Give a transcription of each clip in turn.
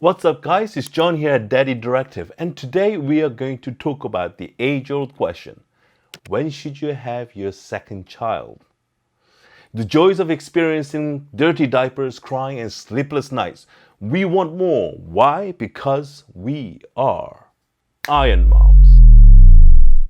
What's up guys, it's John here at Directive, and today we are going to talk about the age-old question. When should you have your second child? The joys of experiencing dirty diapers, crying and sleepless nights. We want more. Why? Because we are Iron Moms.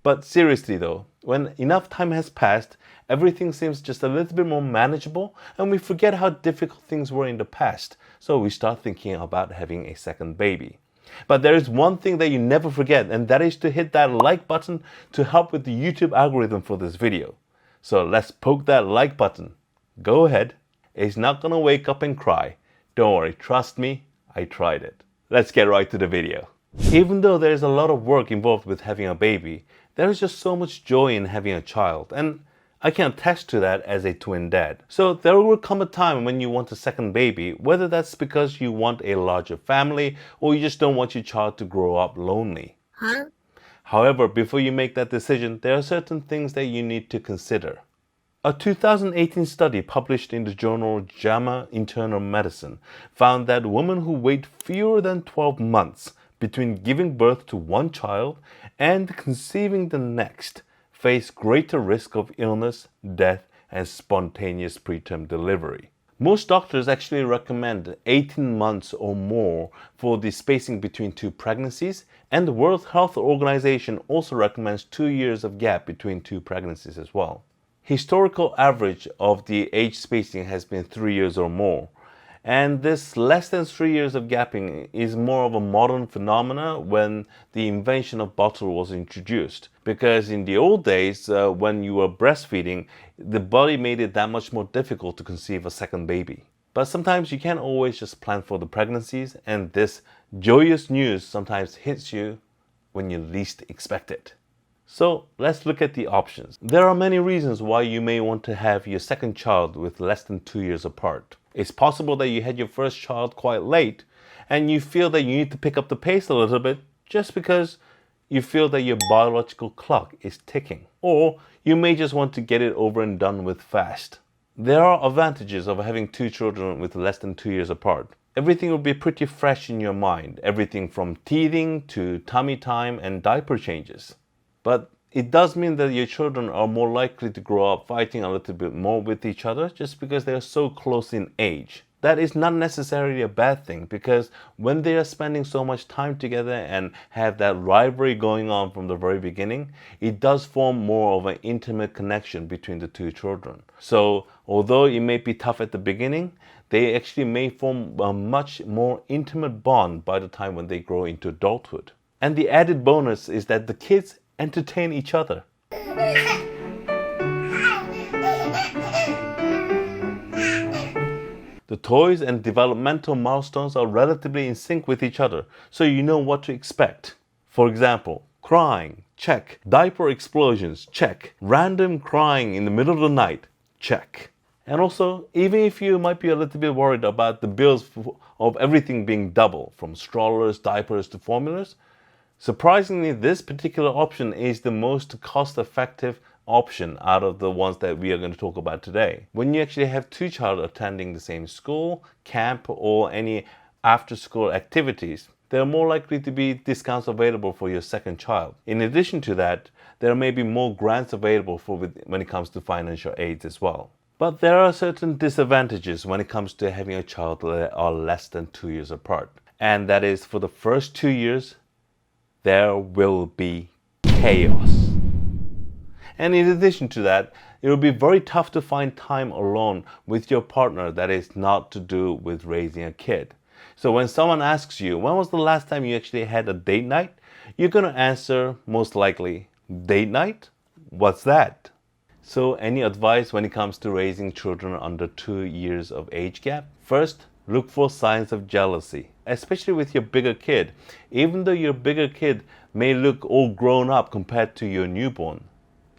But seriously though, when enough time has passed, everything seems just a little bit more manageable and we forget how difficult things were in the past. So we start thinking about having a second baby. But there is one thing that you never forget, and that is to hit that like button to help with the YouTube algorithm for this video. So let's poke that like button. Go ahead. It's not gonna wake up and cry. Don't worry, trust me, I tried it. Let's get right to the video. Even though there is a lot of work involved with having a baby, there is just so much joy in having a child, and I can attest to that as a twin dad. So there will come a time when you want a second baby, whether that's because you want a larger family or you just don't want your child to grow up lonely. However, before you make that decision, there are certain things that you need to consider. A 2018 study published in the journal JAMA Internal Medicine found that women who wait fewer than 12 months between giving birth to one child and conceiving the next face greater risk of illness, death, and spontaneous preterm delivery. Most doctors actually recommend 18 months or more for the spacing between two pregnancies, and the World Health Organization also recommends 2 years of gap between two pregnancies as well. Historical average of the age spacing has been 3 years or more. And this less than 3 years of gapping is more of a modern phenomena when the invention of bottle was introduced. Because in the old days, when you were breastfeeding, the body made it that much more difficult to conceive a second baby. But sometimes you can't always just plan for the pregnancies, and this joyous news sometimes hits you when you least expect it. So let's look at the options. There are many reasons why you may want to have your second child with less than 2 years apart. It's possible that you had your first child quite late and you feel that you need to pick up the pace a little bit just because you feel that your biological clock is ticking. Or you may just want to get it over and done with fast. There are advantages of having two children with less than 2 years apart. Everything will be pretty fresh in your mind. Everything from teething to tummy time and diaper changes. But it does mean that your children are more likely to grow up fighting a little bit more with each other just because they are so close in age. That is not necessarily a bad thing, because when they are spending so much time together and have that rivalry going on from the very beginning, it does form more of an intimate connection between the two children. So although it may be tough at the beginning, they actually may form a much more intimate bond by the time when they grow into adulthood. And the added bonus is that the kids entertain each other. The toys and developmental milestones are relatively in sync with each other, so you know what to expect. For example, crying, check. Diaper explosions, check. Random crying in the middle of the night, check. And also, even if you might be a little bit worried about the bills of everything being double, from strollers, diapers to formulas, surprisingly, this particular option is the most cost-effective option out of the ones that we are going to talk about today. When you actually have two children attending the same school, camp, or any after-school activities, there are more likely to be discounts available for your second child. In addition to that, there may be more grants available when it comes to financial aids as well. But there are certain disadvantages when it comes to having a child that are less than 2 years apart. And that is, for the first 2 years, there will be chaos. And in addition to that, it will be very tough to find time alone with your partner that is not to do with raising a kid. So when someone asks you, when was the last time you actually had a date night? You're going to answer most likely, date night? What's that? So any advice when it comes to raising children under 2 years of age gap? First, look for signs of jealousy, especially with your bigger kid. Even though your bigger kid may look all grown up compared to your newborn,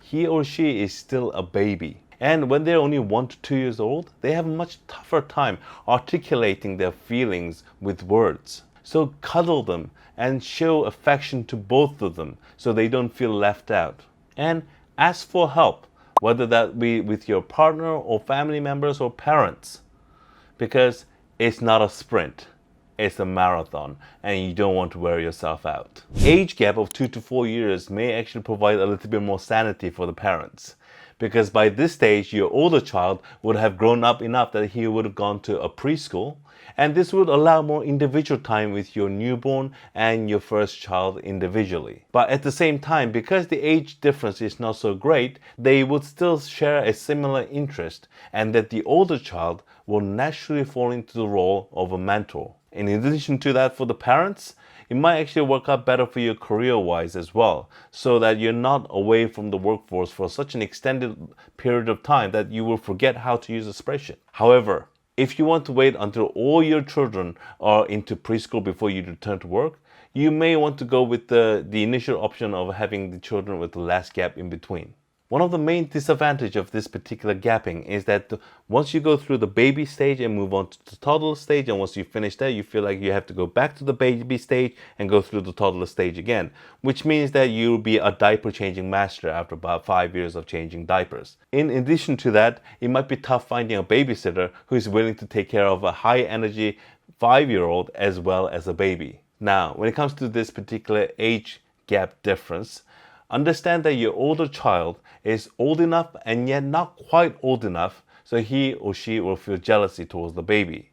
he or she is still a baby. And when they're only 1 to 2 years old, they have a much tougher time articulating their feelings with words. So cuddle them and show affection to both of them so they don't feel left out. And ask for help, whether that be with your partner or family members or parents, because it's not a sprint, It's a marathon and you don't want to wear yourself out. Age gap of 2 to 4 years may actually provide a little bit more sanity for the parents, because by this stage your older child would have grown up enough that he would have gone to a preschool, and this would allow more individual time with your newborn and your first child individually. But at the same time, because the age difference is not so great, they would still share a similar interest, and that the older child will naturally fall into the role of a mentor. In addition to that, for the parents, it might actually work out better for you career-wise as well, so that you're not away from the workforce for such an extended period of time that you will forget how to use a spreadsheet. However, if you want to wait until all your children are into preschool before you return to work, you may want to go with the initial option of having the children with the last gap in between. One of the main disadvantages of this particular gapping is that once you go through the baby stage and move on to the toddler stage, and once you finish that, you feel like you have to go back to the baby stage and go through the toddler stage again, which means that you'll be a diaper changing master after about 5 years of changing diapers. In addition to that, it might be tough finding a babysitter who is willing to take care of a high energy 5-year-old as well as a baby. Now, when it comes to this particular age gap difference, understand that your older child is old enough and yet not quite old enough, so he or she will feel jealousy towards the baby.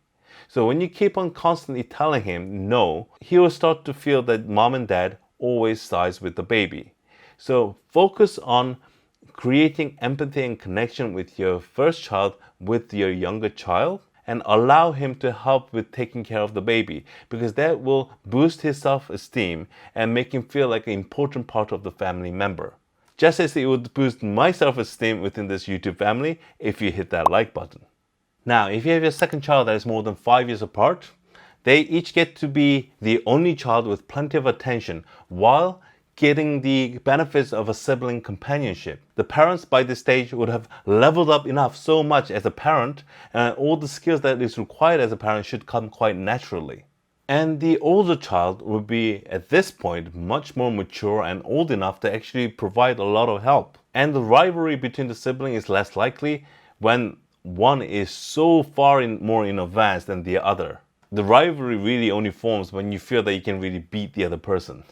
So when you keep on constantly telling him no, he will start to feel that mom and dad always sides with the baby. So focus on creating empathy and connection with your first child with your younger child, and allow him to help with taking care of the baby, because that will boost his self-esteem and make him feel like an important part of the family member. Just as it would boost my self-esteem within this YouTube family if you hit that like button. Now, if you have your second child that is more than 5 years apart, they each get to be the only child with plenty of attention while getting the benefits of a sibling companionship. The parents by this stage would have leveled up enough so much as a parent, and all the skills that is required as a parent should come quite naturally. And the older child would be at this point much more mature and old enough to actually provide a lot of help. And the rivalry between the sibling is less likely when one is so far more in advance than the other. The rivalry really only forms when you feel that you can really beat the other person.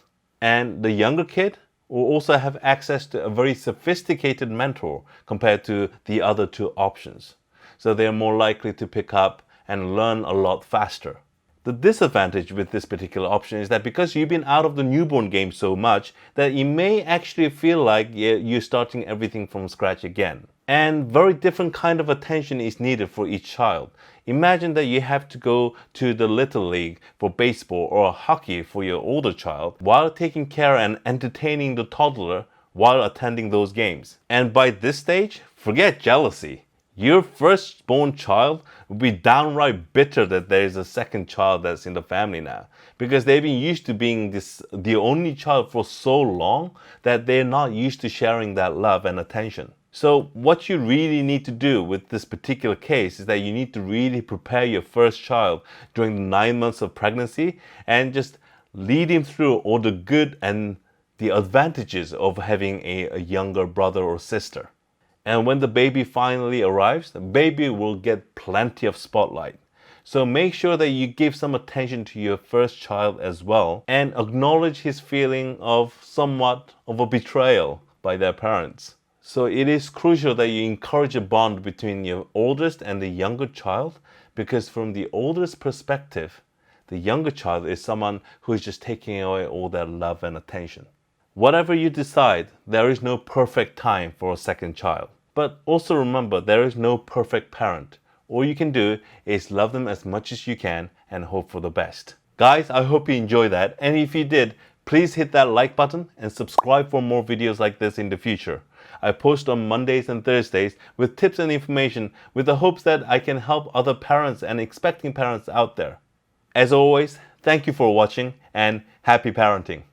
And the younger kid will also have access to a very sophisticated mentor compared to the other two options. So they are more likely to pick up and learn a lot faster. The disadvantage with this particular option is that because you've been out of the newborn game so much, that you may actually feel like you're starting everything from scratch again. And very different kind of attention is needed for each child. Imagine that you have to go to the little league for baseball or hockey for your older child while taking care and entertaining the toddler while attending those games. And by this stage, forget jealousy. Your firstborn child will be downright bitter that there is a second child that's in the family now, because they've been used to being the only child for so long that they're not used to sharing that love and attention. So what you really need to do with this particular case is that you need to really prepare your first child during the 9 months of pregnancy and just lead him through all the good and the advantages of having a younger brother or sister. And when the baby finally arrives, the baby will get plenty of spotlight. So make sure that you give some attention to your first child as well and acknowledge his feeling of somewhat of a betrayal by their parents. So it is crucial that you encourage a bond between your oldest and the younger child, because from the oldest perspective, the younger child is someone who is just taking away all their love and attention. Whatever you decide, there is no perfect time for a second child. But also remember, there is no perfect parent. All you can do is love them as much as you can and hope for the best. Guys, I hope you enjoyed that. And if you did, please hit that like button and subscribe for more videos like this in the future. I post on Mondays and Thursdays with tips and information with the hopes that I can help other parents and expecting parents out there. As always, thank you for watching and happy parenting.